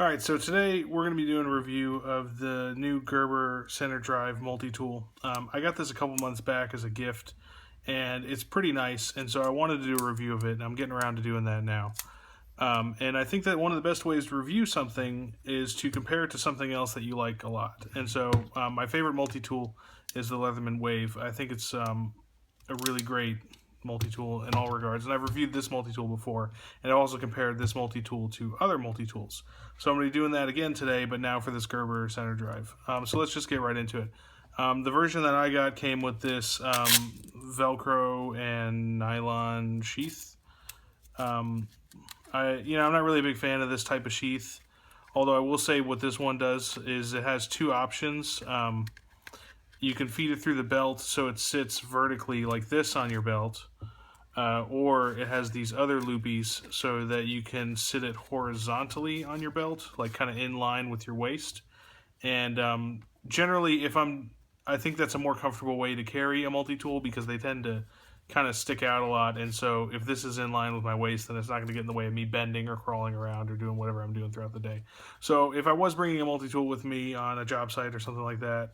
Alright, so today we're going to be doing a review of the new Gerber CenterDrive multi-tool. I got this a couple months back as a gift, and it's pretty nice, and so I wanted to do a review of it, and I'm getting around to doing that now. And I think that one of the best ways to review something is to compare it to something else that you like a lot. And so my favorite multi-tool is the Leatherman Wave. I think it's a really great multi-tool in all regards, and I've reviewed this multi-tool before, and I've also compared this multi-tool to other multi-tools. So I'm going to be doing that again today, but now for this Gerber CenterDrive. So let's just get right into it. The version that I got came with this Velcro and nylon sheath. I'm not really a big fan of this type of sheath, although I will say what this one does is it has two options. You can feed it through the belt so it sits vertically like this on your belt, or it has these other loopies so that you can sit it horizontally on your belt, like kind of in line with your waist. And generally, I think that's a more comfortable way to carry a multi-tool because they tend to kind of stick out a lot, and so if this is in line with my waist, then it's not going to get in the way of me bending or crawling around or doing whatever I'm doing throughout the day. So if I was bringing a multi-tool with me on a job site or something like that,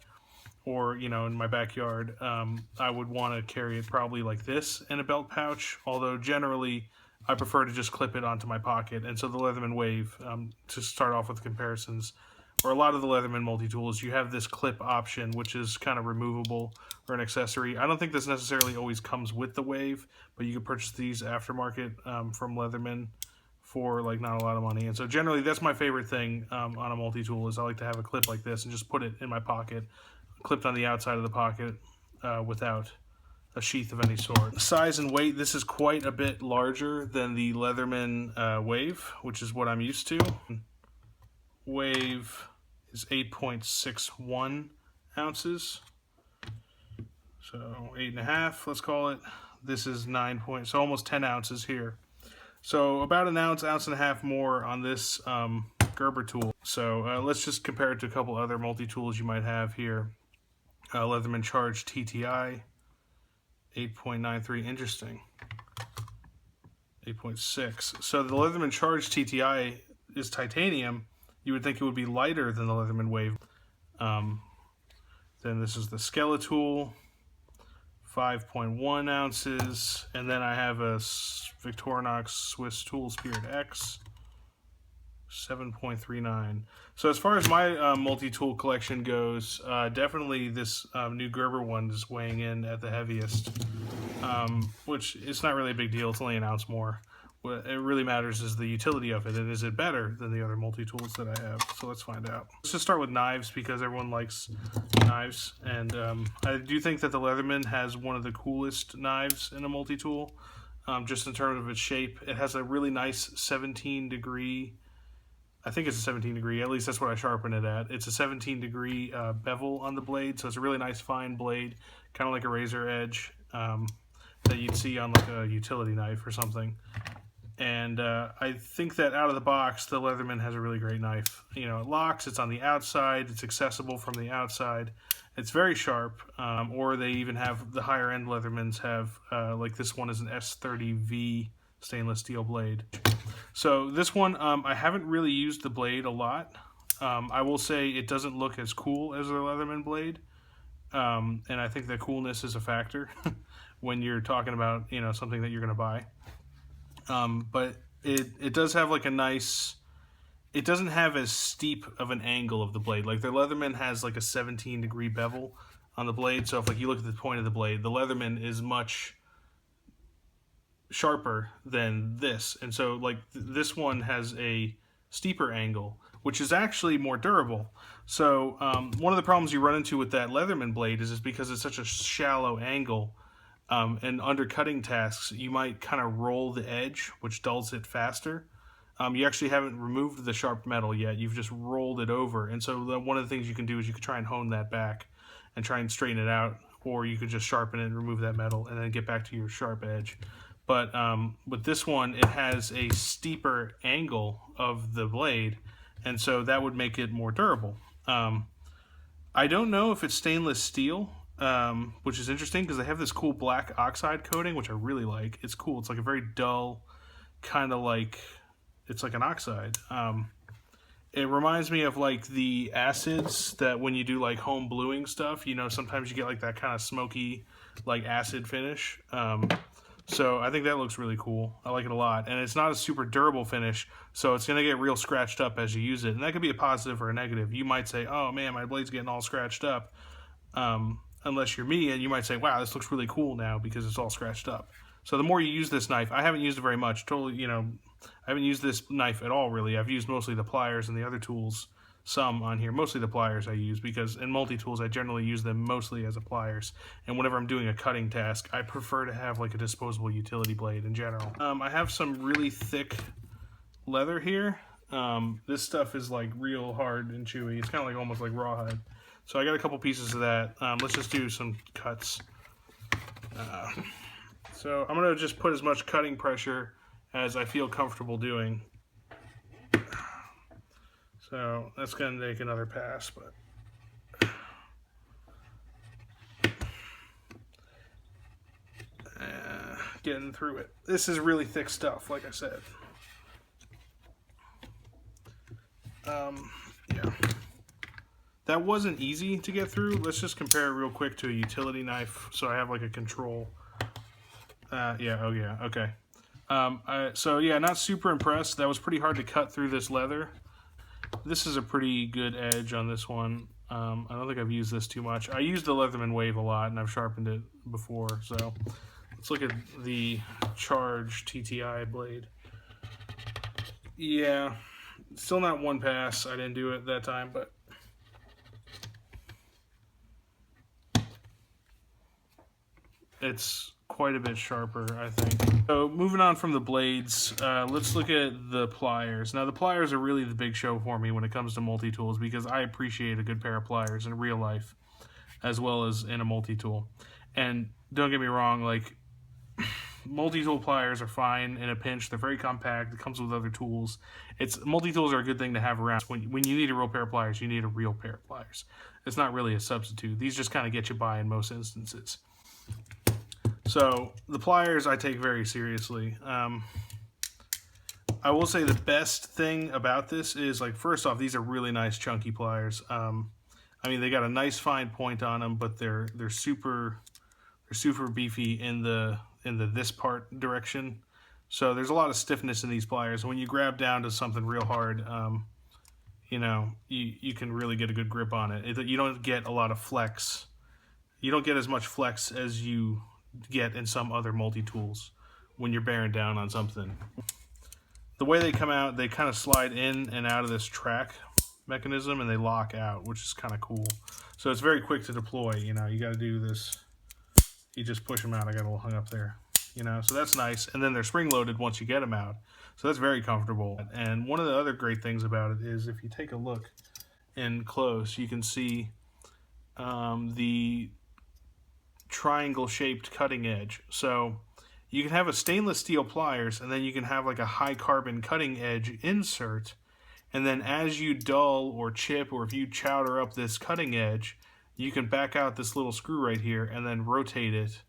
or in my backyard, I would want to carry it probably like this in a belt pouch, although generally I prefer to just clip it onto my pocket. And so the Leatherman Wave, to start off with comparisons, or a lot of the Leatherman multi-tools, you have this clip option, which is kind of removable or an accessory. I don't think this necessarily always comes with the Wave, but you can purchase these aftermarket from Leatherman for like not a lot of money. And so generally that's my favorite thing on a multi-tool, is I like to have a clip like this and just put it in my pocket, clipped on the outside of the pocket without a sheath of any sort. Size and weight, this is quite a bit larger than the Leatherman Wave, which is what I'm used to. Wave is 8.61 ounces, so 8.5, let's call it. This is 9 point, so almost 10 ounces here. So about an ounce and a half more on this Gerber tool. So let's just compare it to a couple other multi-tools you might have here. Leatherman Charge TTI, 8.93, interesting. 8.6. So the Leatherman Charge TTI is titanium. You would think it would be lighter than the Leatherman Wave. Then this is the Skelletool, 5.1 ounces. And then I have a Victorinox Swiss Tool Spirit X, 7.39. So as far as my multi-tool collection goes, definitely this new Gerber one is weighing in at the heaviest, which it's not really a big deal. It's only an ounce more. What it really matters is the utility of it, and is it better than the other multi-tools that I have? So let's find out. Let's just start with knives, because everyone likes knives, and I do think that the Leatherman has one of the coolest knives in a multi-tool, just in terms of its shape. It has a really nice 17-degree, I think it's a 17-degree, at least that's what I sharpen it at. It's a 17-degree bevel on the blade, so it's a really nice fine blade, kind of like a razor edge that you'd see on like a utility knife or something. And I think that out of the box, the Leatherman has a really great knife. It locks, it's on the outside, it's accessible from the outside, it's very sharp, or they even have, the higher end Leathermans have, like this one is an S30V stainless steel blade. So this one, I haven't really used the blade a lot. I will say it doesn't look as cool as the Leatherman blade, and I think the coolness is a factor when you're talking about something that you're going to buy. But it does have like a nice, it doesn't have as steep of an angle of the blade. Like the Leatherman has like a 17-degree bevel on the blade, so if like you look at the point of the blade, the Leatherman is much sharper than this, and so like this one has a steeper angle, which is actually more durable. So one of the problems you run into with that Leatherman blade is because it's such a shallow angle, and undercutting tasks, you might kind of roll the edge, which dulls it faster. You actually haven't removed the sharp metal yet, you've just rolled it over, and so one of the things you can do is you could try and hone that back and try and straighten it out, or you could just sharpen it and remove that metal and then get back to your sharp edge. But with this one, it has a steeper angle of the blade, and so that would make it more durable. I don't know if it's stainless steel, which is interesting because they have this cool black oxide coating, which I really like. It's cool. It's like a very dull, kind of like, it's like an oxide. It reminds me of like the acids that when you do like home bluing stuff, you know, sometimes you get like that kind of smoky, like acid finish. So I think that looks really cool. I like it a lot. And it's not a super durable finish, so it's going to get real scratched up as you use it. And that could be a positive or a negative. You might say, oh man, my blade's getting all scratched up. Unless you're me, and you might say, wow, this looks really cool now because it's all scratched up. So the more you use this knife, I haven't used it very much. Totally, you know, I haven't used this knife at all, really. I've used mostly the pliers and the other tools, some on here. Mostly the pliers I use, because in multi-tools, I generally use them mostly as a pliers. And whenever I'm doing a cutting task, I prefer to have like a disposable utility blade in general. I have some really thick leather here. This stuff is like real hard and chewy. It's kind of like almost like rawhide. So I got a couple pieces of that. Let's just do some cuts. So I'm going to just put as much cutting pressure as I feel comfortable doing. So that's going to take another pass, but getting through it. This is really thick stuff, like I said. Yeah. That wasn't easy to get through. Let's just compare it real quick to a utility knife, so I have like a control. Yeah, oh yeah, okay. So yeah, not super impressed. That was pretty hard to cut through this leather. This is a pretty good edge on this one. I don't think I've used this too much. I used the Leatherman Wave a lot, and I've sharpened it before. So let's look at the Charge TTI blade. Yeah, still not one pass. I didn't do it that time, but it's quite a bit sharper, I think. So moving on from the blades, let's look at the pliers. Now the pliers are really the big show for me when it comes to multi-tools, because I appreciate a good pair of pliers in real life as well as in a multi-tool. And don't get me wrong, like multi-tool pliers are fine in a pinch. They're very compact. It comes with other tools. Multi-tools are a good thing to have around. When you need a real pair of pliers, you need a real pair of pliers. It's not really a substitute. These just kind of get you by in most instances. So the pliers I take very seriously. I will say the best thing about this is, like, first off, these are really nice chunky pliers. I mean, they got a nice fine point on them, but they're super beefy in the this part direction. So there's a lot of stiffness in these pliers. When you grab down to something real hard, you know, you can really get a good grip on it. You don't get a lot of flex. You don't get as much flex as you get in some other multi-tools when you're bearing down on something. The way they come out, they kind of slide in and out of this track mechanism, and they lock out, which is kind of cool. So it's very quick to deploy. You know, you got to do this. You just push them out. I got a little hung up there. You know, so that's nice. And then they're spring-loaded once you get them out. So that's very comfortable. And one of the other great things about it is, if you take a look in close, you can see the triangle-shaped cutting edge. So you can have a stainless steel pliers, and then you can have like a high carbon cutting edge insert, and then as you dull or chip, or if you chowder up this cutting edge, you can back out this little screw right here and then rotate it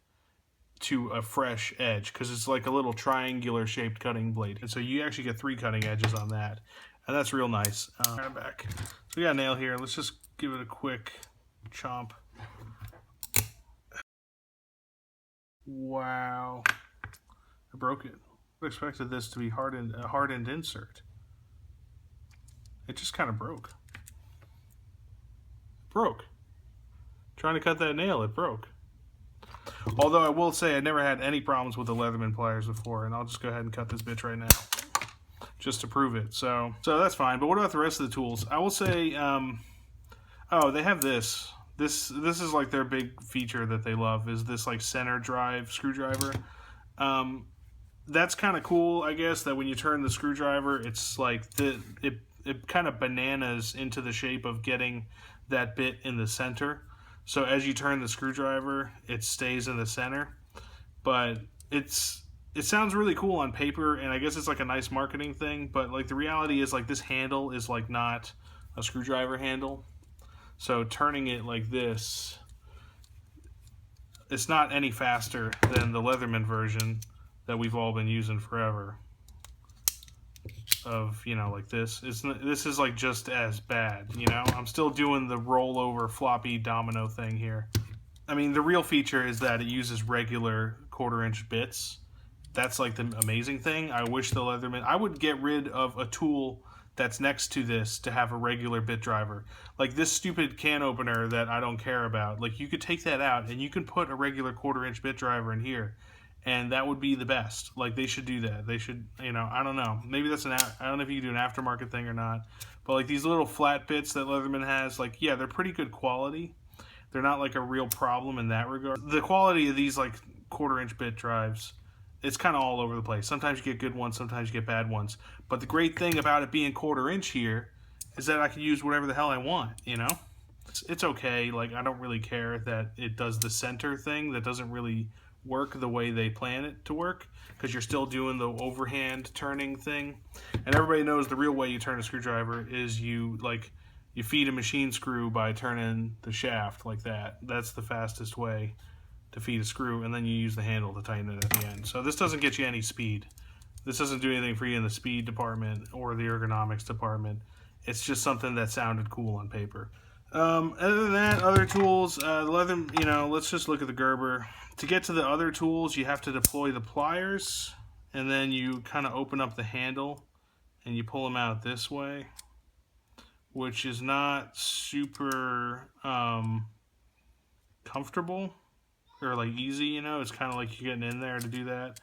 to a fresh edge, because it's like a little triangular shaped cutting blade. And so you actually get 3 cutting edges on that, and that's real nice. Back. So we got a nail here. Let's just give it a quick chomp. Wow, I broke it. I expected this to be a hardened insert. It just kind of broke. Trying to cut that nail, it broke. Although I will say I never had any problems with the Leatherman pliers before, and I'll just go ahead and cut this bitch right now, just to prove it. So that's fine. But what about the rest of the tools? I will say, oh, they have this. This is like their big feature that they love, is this like CenterDrive screwdriver. That's kind of cool, I guess, that when you turn the screwdriver, it's like it kind of bananas into the shape of getting that bit in the center. So as you turn the screwdriver, it stays in the center. But it sounds really cool on paper, and I guess it's like a nice marketing thing, but like the reality is, like, this handle is like not a screwdriver handle. So turning it like this, it's not any faster than the Leatherman version that we've all been using forever. of, you know, like this. This is like just as bad, you know? I'm still doing the rollover floppy domino thing here. I mean, the real feature is that it uses regular 1/4-inch bits. That's like the amazing thing. I wish the Leatherman... I would get rid of a tool that's next to this to have a regular bit driver. Like this stupid can opener that I don't care about. Like you could take that out and you can put a regular 1/4-inch bit driver in here. And that would be the best. Like they should do that. They should, you know, I don't know. Maybe that's I don't know if you can do an aftermarket thing or not. But like these little flat bits that Leatherman has, like, yeah, they're pretty good quality. They're not like a real problem in that regard. The quality of these like 1/4-inch bit drives, it's kind of all over the place. Sometimes you get good ones, sometimes you get bad ones. But the great thing about it being 1/4-inch here is that I can use whatever the hell I want, you know? It's okay. Like, I don't really care that it does the center thing. That doesn't really work the way they plan it to work, because you're still doing the overhand turning thing. And everybody knows the real way you turn a screwdriver is you feed a machine screw by turning the shaft like that. That's the fastest way to feed a screw, and then you use the handle to tighten it at the end. So this doesn't get you any speed. This doesn't do anything for you in the speed department or the ergonomics department. It's just something that sounded cool on paper. Other than that, other tools, the leather, you know, let's just look at the Gerber. To get to the other tools, you have to deploy the pliers, and then you kind of open up the handle, and you pull them out this way, which is not super comfortable or like easy, you know. It's kind of like you're getting in there to do that.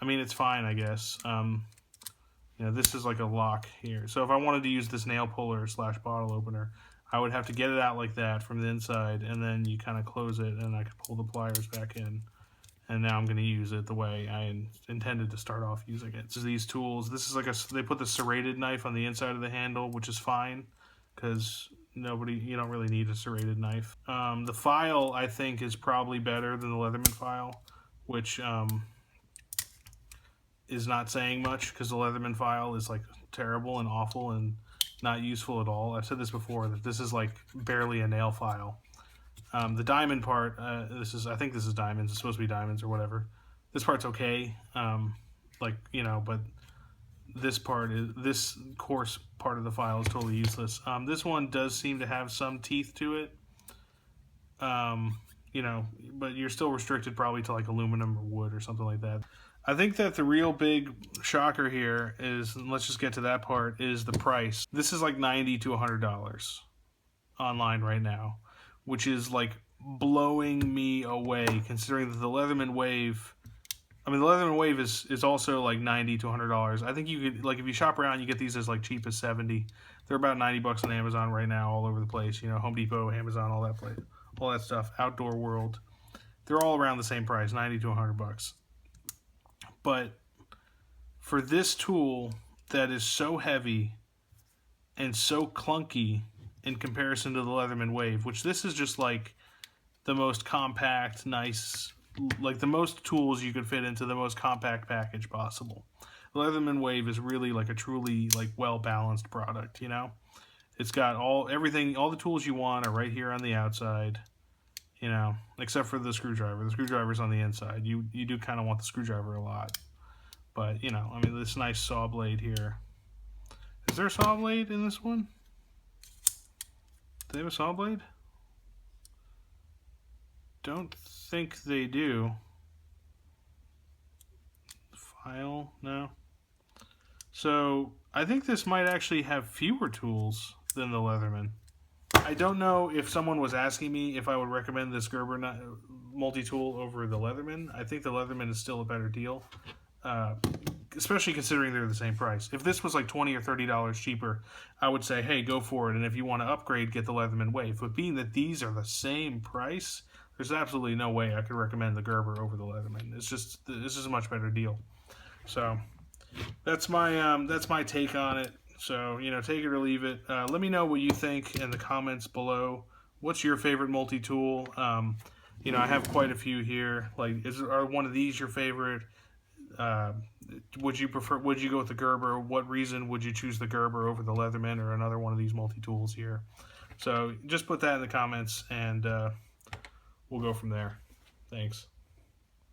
I mean, it's fine, I guess. You know, this is like a lock here. So if I wanted to use this nail puller / bottle opener, I would have to get it out like that from the inside, and then you kind of close it, and I could pull the pliers back in. And now I'm going to use it the way I intended to start off using it. So these tools, this is like they put the serrated knife on the inside of the handle, which is fine, because you don't really need a serrated knife. The file, I think, is probably better than the Leatherman file, which is not saying much, because the Leatherman file is like terrible and awful and not useful at all. I've said this before, that this is like barely a nail file. The diamond part, I think this is diamonds. It's supposed to be diamonds or whatever. This part's okay, like, you know, but this coarse part of the file is totally useless. This one does seem to have some teeth to it, you know, but you're still restricted probably to like aluminum or wood or something like that. I think that the real big shocker here is, and let's just get to that part, is the price. This is like $90 to $100 online right now, which is like blowing me away, considering that the Leatherman Wave, the Leatherman Wave is also like $90 to $100. I think you could, like, if you shop around, you get these as like cheap as $70. They're about $90 on Amazon right now, all over the place. You know, Home Depot, Amazon, all that stuff. Outdoor World, they're all around the same price, $90 to $100. But for this tool that is so heavy and so clunky in comparison to the Leatherman Wave, which this is just like the most compact, nice, like the most tools you could fit into the most compact package possible. The Leatherman Wave is really like a truly like well-balanced product, you know? It's got all the tools you want are right here on the outside, you know, except for the screwdriver. The screwdriver's on the inside. You do kind of want the screwdriver a lot. But, you know, this nice saw blade here. Is there a saw blade in this one? Do they have a saw blade? Don't think they do. File? No. So, I think this might actually have fewer tools than the Leatherman. I don't know if someone was asking me if I would recommend this Gerber multi-tool over the Leatherman. I think the Leatherman is still a better deal, especially considering they're the same price. If this was like $20 or $30 cheaper, I would say, hey, go for it. And if you want to upgrade, get the Leatherman Wave. But being that these are the same price, there's absolutely no way I could recommend the Gerber over the Leatherman. This is a much better deal. So that's my take on it. So, you know, take it or leave it. Let me know what you think in the comments below. What's your favorite multi-tool? You know, I have quite a few here. Like, are one of these your favorite? Would you go with the Gerber? What reason would you choose the Gerber over the Leatherman or another one of these multi-tools here? So just put that in the comments, and we'll go from there. Thanks.